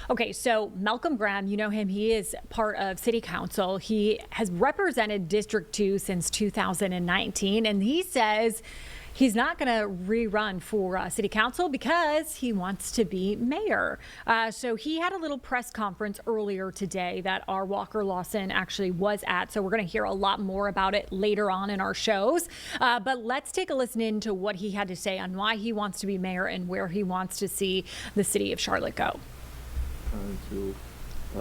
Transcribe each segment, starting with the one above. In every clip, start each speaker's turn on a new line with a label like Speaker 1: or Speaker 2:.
Speaker 1: Okay, so Malcolm Graham, you know him. He is part of City Council. He has represented District 2 since 2019, and he says he's not going to rerun for City Council because he wants to be mayor. So he had a little press conference earlier today that our Walker Lawson actually was at. So we're going to hear a lot more about it later on in our shows. But let's take a listen in to what he had to say on why he wants to be mayor and where he wants to see the city of Charlotte go.
Speaker 2: Trying to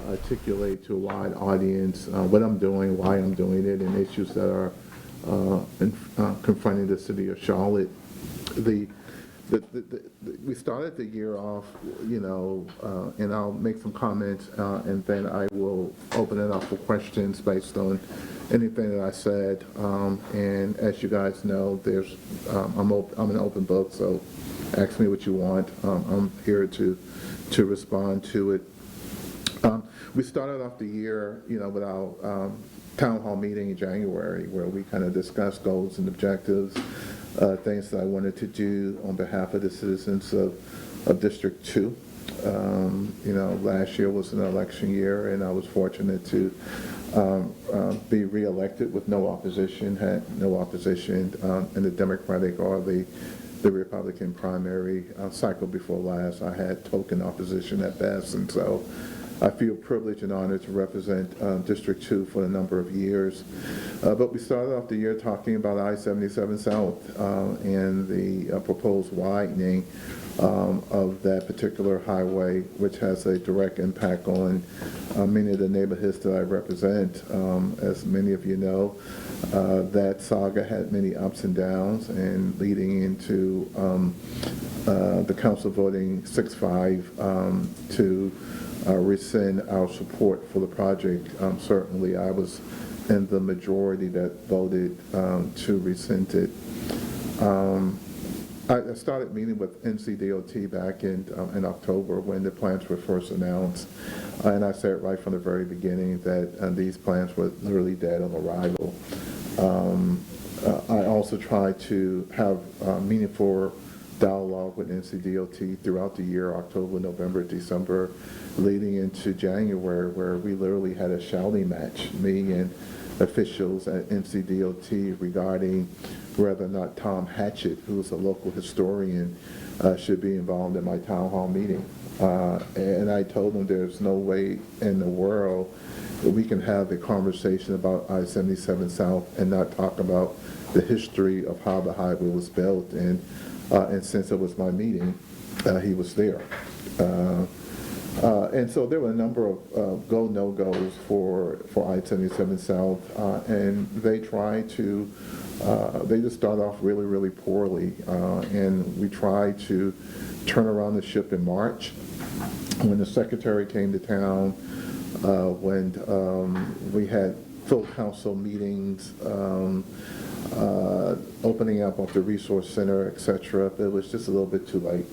Speaker 2: articulate to a wide audience what I'm doing, why I'm doing it, and issues that are confronting the city of Charlotte. We started the year off, and I'll make some comments, and then I will open it up for questions based on anything that I said. And as you guys know, I'm an open book, so ask me what you want. I'm here to respond to it. We started off the year, with our town hall meeting in January, where we kind of discussed goals and objectives, things that I wanted to do on behalf of the citizens of District 2. Last year was an election year, and I was fortunate to be reelected with no opposition, had no opposition in the Democratic or the Republican primary cycle before last. I had token opposition at best, and so I feel privileged and honored to represent District 2 for a number of years. But we started off the year talking about I-77 South and the proposed widening of that particular highway, which has a direct impact on many of the neighborhoods that I represent. As many of you know, that saga had many ups and downs, and leading into the council voting 6-5 to rescind our support for the project. Certainly I was in the majority that voted to rescind it. I started meeting with NCDOT back in October when the plans were first announced, and I said right from the very beginning that these plans were literally dead on arrival. I also tried to have meaningful dialogue with NCDOT throughout the year, October, November, December, leading into January, where we literally had a shouting match, me and officials at NCDOT, regarding whether or not Tom Hatchett, who's a local historian, should be involved in my town hall meeting. And I told him there's no way in the world that we can have a conversation about I-77 South and not talk about the history of how the highway was built. And since it was my meeting, he was there. And so there were a number of go, no-goes for I-77 South, and they tried to, they just started off really, really poorly, and we tried to turn around the ship in March when the secretary came to town, when we had full council meetings, opening up of the resource center, etc. But it was just a little bit too late.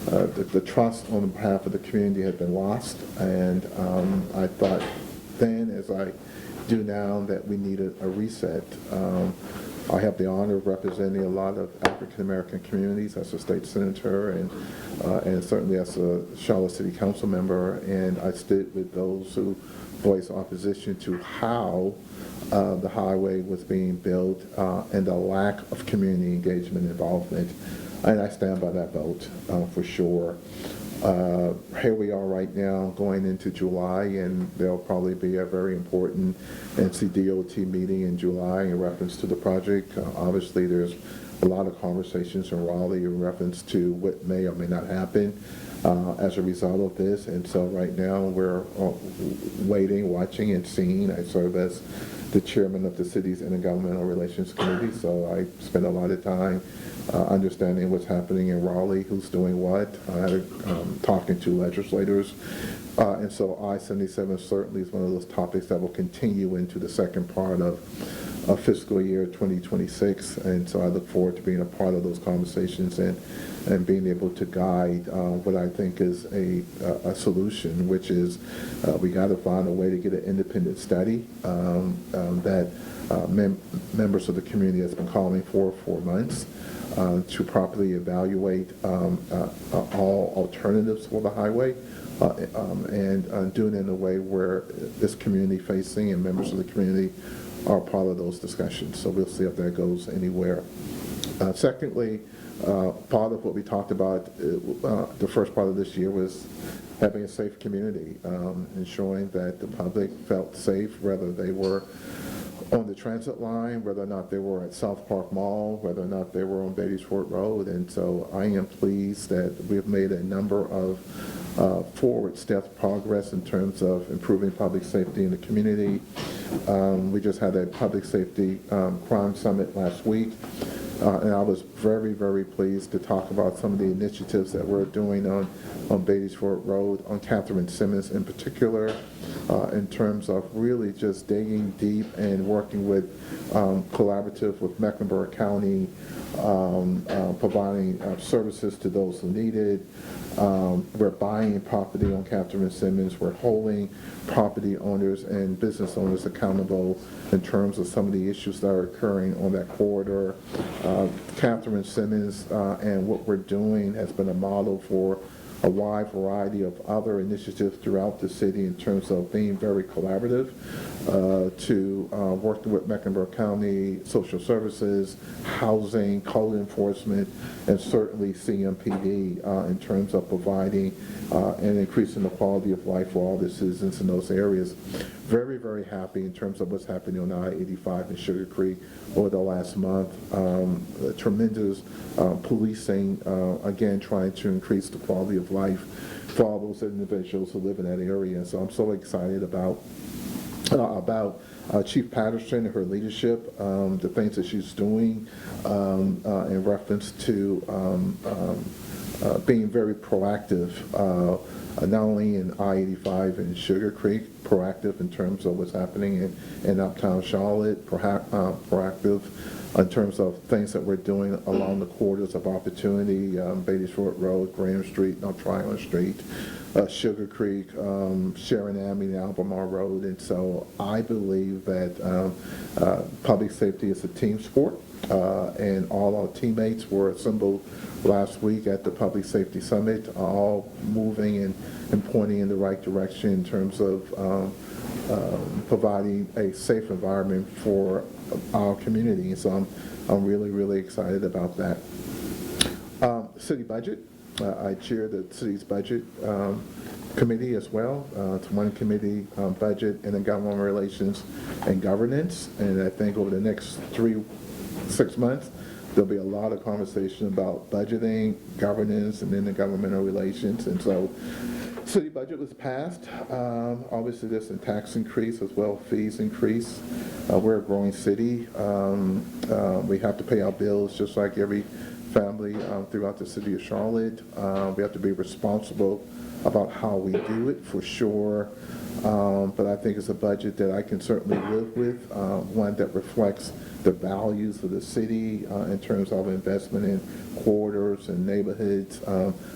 Speaker 2: The trust on behalf of the community had been lost, and I thought then, as I do now, that we needed a reset. I have the honor of representing a lot of African American communities as a state senator, and certainly as a Charlotte City Council member, and I stood with those who voiced opposition to how the highway was being built and the lack of community engagement involvement. And I stand by that vote for sure. Here we are right now going into July, and there'll probably be a very important NCDOT meeting in July in reference to the project. Obviously there's a lot of conversations in Raleigh in reference to what may or may not happen as a result of this. And so right now we're waiting, watching, and seeing. I serve as the chairman of the city's Intergovernmental Relations Committee, so I spend a lot of time understanding what's happening in Raleigh, who's doing what, talking to legislators. And so I-77 certainly is one of those topics that will continue into the second part of fiscal year 2026. And so I look forward to being a part of those conversations and being able to guide what I think is a solution, which is we got to find a way to get an independent study that members of the community has been calling for months to properly evaluate all alternatives for the highway, and doing it in a way where it's community-facing and members of the community are part of those discussions. So we'll see if that goes anywhere. Secondly, part of what we talked about the first part of this year was having a safe community, ensuring that the public felt safe, whether they were on the transit line, whether or not they were at South Park Mall, whether or not they were on Beatties Ford Road. And so I am pleased that we've made a number of forward steps, progress in terms of improving public safety in the community. We just had a public safety crime summit last week. And I was very, very pleased to talk about some of the initiatives that we're doing on Beatties Ford Road, on Catherine Simmons in particular, in terms of really just digging deep and working with collaborative with Mecklenburg County, providing services to those who need it. We're buying property on Catherine Simmons. We're holding property owners and business owners accountable in terms of some of the issues that are occurring on that corridor. Catherine Simmons and what we're doing has been a model for a wide variety of other initiatives throughout the city in terms of being very collaborative, to working with Mecklenburg County, social services, housing, code enforcement, and certainly CMPD in terms of providing and increasing the quality of life for all the citizens in those areas. Very, very happy in terms of what's happening on I-85 in Sugar Creek over the last month. Tremendous policing, again, trying to increase the quality of life for all those individuals who live in that area. So I'm so excited about Chief Patterson and her leadership, the things that she's doing in reference to being very proactive, not only in I-85 and Sugar Creek, proactive in terms of what's happening in uptown Charlotte, proactive in terms of things that we're doing along the corridors of opportunity, Beatties Ford Road, Graham Street, North Tryon Street, Sugar Creek, Sharon Avenue, Albemarle Road. And so I believe that public safety is a team sport, and all our teammates were assembled last week at the Public Safety Summit, all moving and pointing in the right direction in terms of providing a safe environment for our community. And so I'm really, really excited about that. City budget. I chair the city's budget committee as well. It's one committee, budget, and then government relations and governance. And I think over the next 6 months, there'll be a lot of conversation about budgeting, governance, and then the governmental relations. And so city budget was passed. Obviously, there's a tax increase as well, fees increase. We're a growing city. We have to pay our bills just like every family throughout the city of Charlotte. We have to be responsible about how we do it, for sure. But I think it's a budget that I can certainly live with, one that reflects the values of the city in terms of investment in corridors and neighborhoods,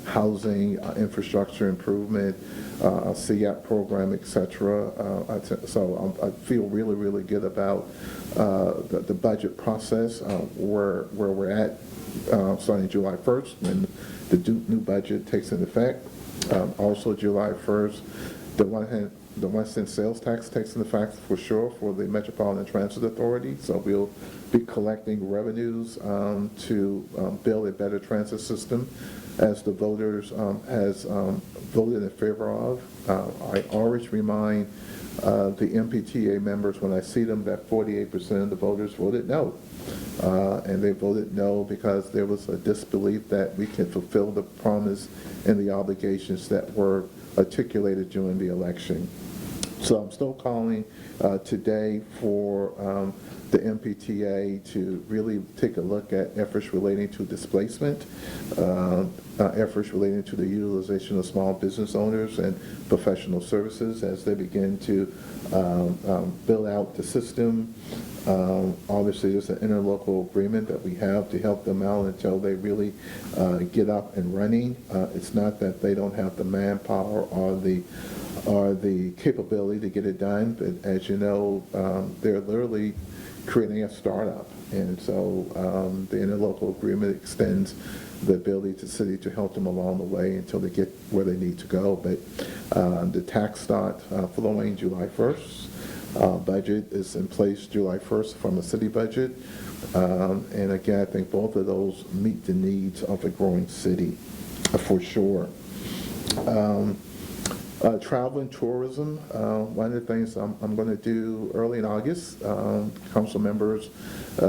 Speaker 2: housing, infrastructure improvement, a CIAP program, et cetera. So I feel really, really good about the budget process, where we're at starting July 1st when the new budget takes into effect. Also July 1st, the 1 cent sales tax takes into effect for sure for the Metropolitan Transit Authority. So we'll be collecting revenues to build a better transit system as the voters has voted in favor of. I always remind the MPTA members when I see them that 48% of the voters voted no. And they voted no because there was a disbelief that we can fulfill the promise and the obligations that were articulated during the election. So I'm still calling today for the MPTA to really take a look at efforts relating to displacement, efforts relating to the utilization of small business owners and professional services as they begin to build out the system. Obviously, there's an interlocal agreement that we have to help them out until they really get up and running. It's not that they don't have the manpower or the capability to get it done, but as you know, they're literally creating a startup. And so the interlocal agreement extends the ability to the city to help them along the way until they get where they need to go. But the tax start flowing July 1st. Budget is in place July 1st from the city budget. And again, I think both of those meet the needs of a growing city for sure. Travel and tourism, one of the things I'm going to do early in August, council members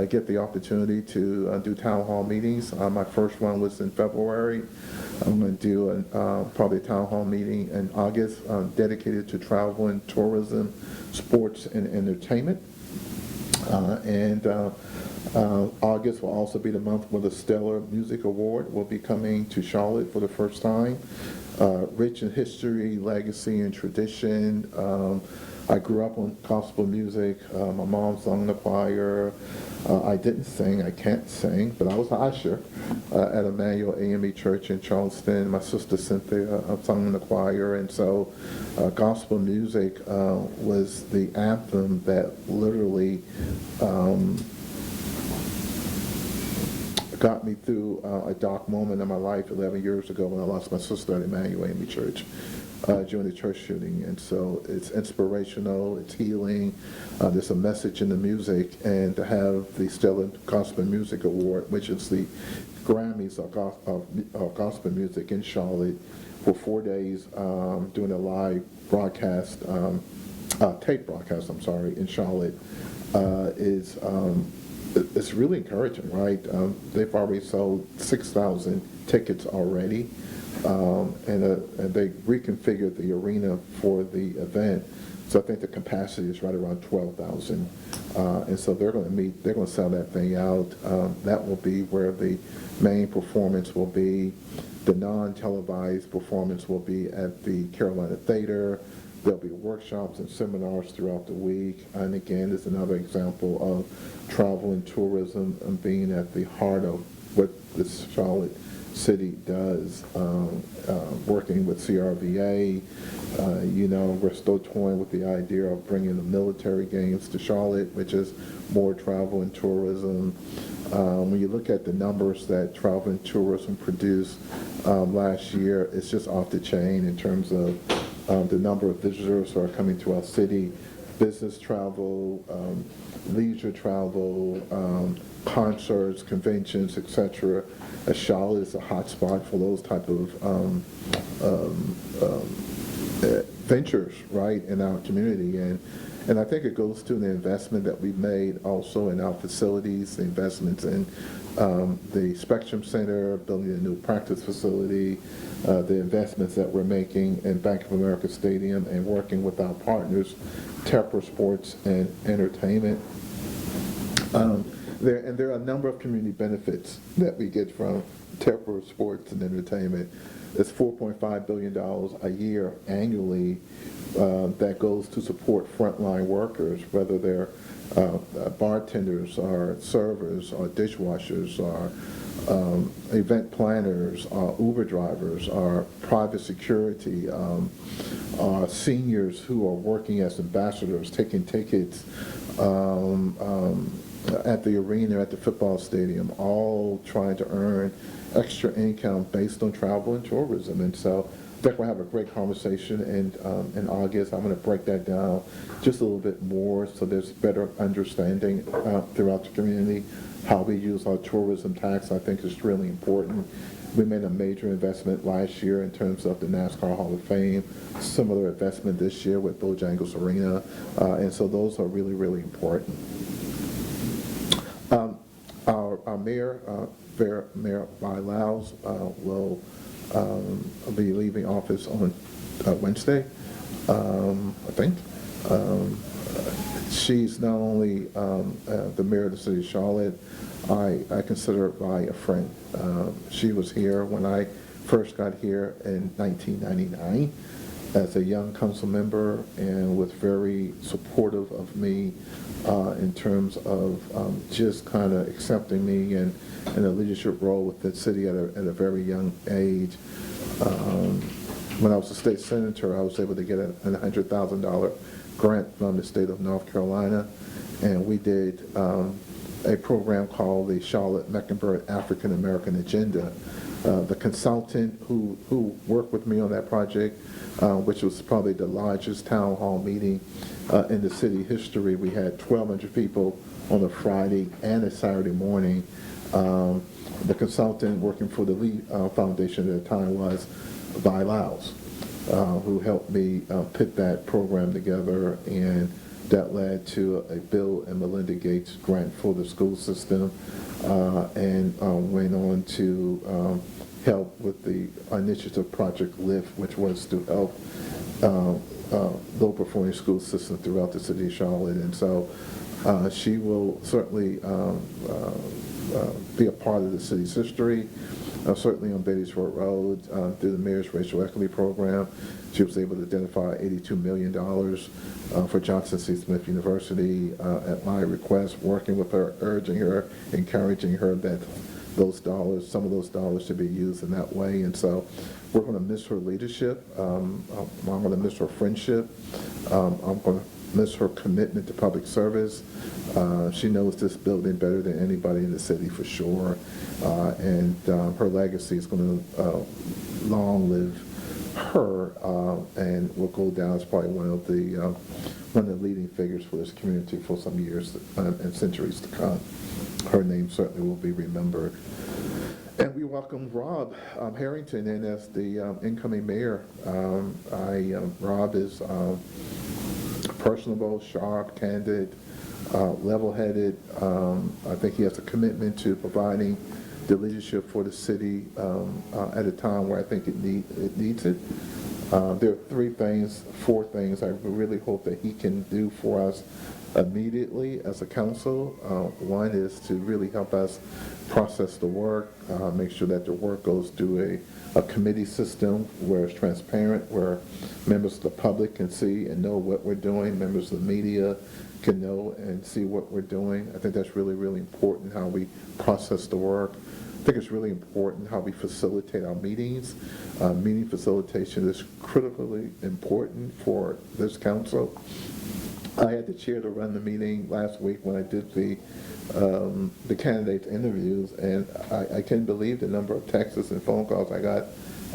Speaker 2: get the opportunity to do town hall meetings. My first one was in February. I'm going to do probably a town hall meeting in August dedicated to travel and tourism, sports and entertainment. August will also be the month where the Stellar Music Award will be coming to Charlotte for the first time. Rich in history, legacy, and tradition. I grew up on gospel music. My mom sung in the choir. I didn't sing, I can't sing, but I was an usher at Emmanuel AME Church in Charleston. My sister Cynthia sung in the choir, and so gospel music was the anthem that literally got me through a dark moment in my life 11 years ago when I lost my sister at Emmanuel AME Church during the church shooting. And so it's inspirational, it's healing, there's a message in the music, and to have the Stellar Gospel Music Award, which is the Grammys of gospel music in Charlotte for 4 days, doing a live broadcast, tape broadcast, in Charlotte, is it's really encouraging, right? They've already sold 6,000 tickets already, and they reconfigured the arena for the event. So I think the capacity is right around 12,000, and so they're going to sell that thing out. That will be where the main performance will be. The non-televised performance will be at the Carolina Theater. There'll be workshops and seminars throughout the week. And again, it's another example of travel and tourism and being at the heart of what the Charlotte city does, working with CRVA. We're still toying with the idea of bringing the military games to Charlotte, which is more travel and tourism. When you look at the numbers that travel and tourism produced last year, it's just off the chain in terms of the number of visitors who are coming to our city, business travel, leisure travel, concerts, conventions, etc. Charlotte is a hotspot for those type of ventures, right, in our community. And I think it goes to the investment that we've made also in our facilities, the investments in the Spectrum Center, building a new practice facility, the investments that we're making in Bank of America Stadium, and working with our partners, Tepper Sports and Entertainment. There are a number of community benefits that we get from Tepper Sports and Entertainment. It's $4.5 billion a year annually that goes to support frontline workers, whether they're bartenders or servers or dishwashers or event planners or Uber drivers or private security, seniors who are working as ambassadors, taking tickets at the arena, at the football stadium, all trying to earn extra income based on travel and tourism. And so I think we'll have a great conversation in August. I'm going to break that down just a little bit more so there's better understanding throughout the community. How we use our tourism tax, I think, is really important. We made a major investment last year in terms of the NASCAR Hall of Fame, similar investment this year with Bojangles Arena, and so those are really, really important. Our mayor, Mayor Lyles, will be leaving office on Wednesday, I think. She's not only the mayor of the city of Charlotte, I consider her a friend. She was here when I first got here in 1999 as a young council member and was very supportive of me in terms of just kind of accepting me in a leadership role with the city at a very young age. When I was a state senator, I was able to get a $100,000 grant from the state of North Carolina, and we did a program called the Charlotte Mecklenburg African American Agenda. The consultant who worked with me on that project, which was probably the largest town hall meeting in the city history. We had 1,200 people on a Friday and a Saturday morning. The consultant working for the Lee Foundation at the time was Vi Lyles, who helped me put that program together, and that led to a Bill and Melinda Gates grant for the school system, and went on to help with the initiative Project Lift, which was to help low-performing school systems throughout the city of Charlotte. And so she will certainly be a part of the city's history. Certainly on Beatty-Ford Road, through the Mayor's Racial Equity Program, she was able to identify $82 million for Johnson C. Smith University at my request, working with her, urging her, encouraging her that those dollars, some of those dollars should be used in that way. And so we're going to miss her leadership. I'm going to miss her friendship. I'm going to miss her commitment to public service. She knows this building better than anybody in the city for sure. And her legacy is going to long live her, and will go down as probably one of the leading figures for this community for some years and centuries to come. Her name certainly will be remembered. And we welcome Rob Harrington in as the incoming mayor. Rob is personable, sharp, candid, level-headed. I think he has a commitment to providing the leadership for the city at a time where I think it needs it. There are four things I really hope that he can do for us immediately as a council. One is to really help us process the work, make sure that the work goes through a committee system where it's transparent, where members of the public can see and know what we're doing, members of the media can know and see what we're doing. I think that's really, really important, how we process the work. I think it's really important how we facilitate our meetings. Meeting facilitation is critically important for this council. I had the chair to run the meeting last week when I did the candidates interviews, and I can't believe the number of texts and phone calls I got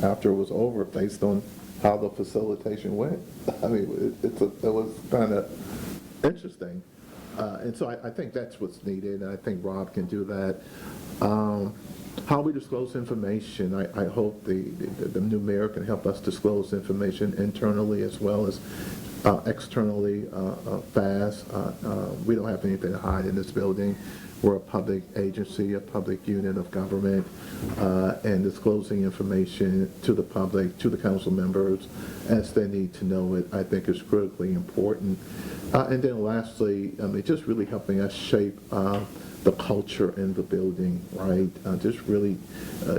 Speaker 2: after it was over based on how the facilitation went. I mean, it was kind of interesting. And so I think that's what's needed, and I think Rob can do that. How we disclose information, I hope the new mayor can help us disclose information internally as well as externally fast. We don't have anything to hide in this building. We're a public agency, a public unit of government, and disclosing information to the public, to the council members, as they need to know it, I think is critically important. And then lastly, just really helping us shape the culture in the building, right? Just really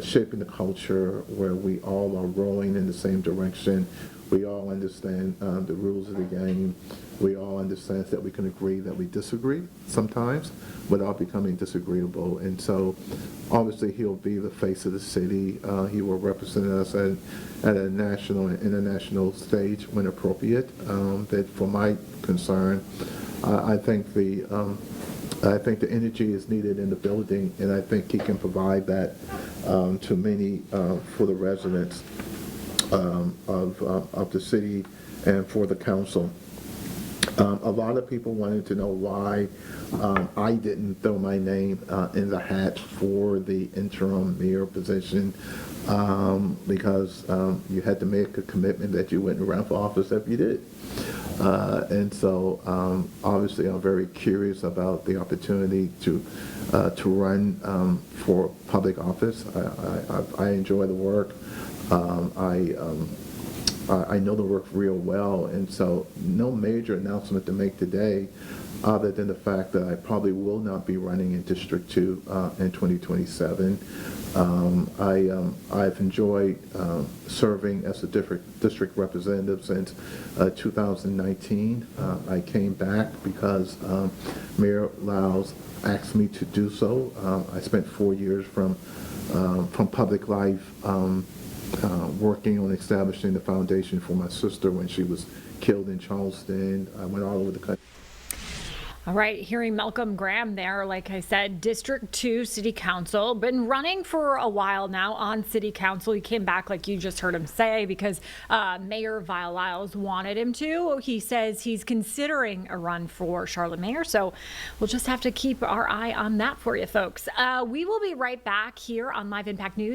Speaker 2: shaping the culture where we all are rowing in the same direction. We all understand the rules of the game. We all understand that we can agree that we disagree sometimes without becoming disagreeable. And so obviously he'll be the face of the city. He will represent us at a national and international stage when appropriate. That for my concern, I think the energy is needed in the building, and I think he can provide that to many for the residents of the city and for the council. A lot of people wanted to know why I didn't throw my name in the hat for the interim mayor position, because you had to make a commitment that you wouldn't run for office if you did. And so obviously I'm very curious about the opportunity to run for public office. I enjoy the work. I know the work real well, and so no major announcement to make today other than the fact that I probably will not be running in District 2 in 2027. I've enjoyed serving as a district representative since 2019. I came back because Mayor Lyles asked me to do so. I spent 4 years from public life working on establishing the foundation for my sister when she was killed in Charleston. I went all over the country.
Speaker 1: All right, hearing Malcolm Graham there, like I said, District 2 City Council, been running for a while now on City Council. He came back, like you just heard him say, because Mayor Vile Lyles wanted him to. He says he's considering a run for Charlotte Mayor, so we'll just have to keep our eye on that for you folks. We will be right back here on Live Impact News.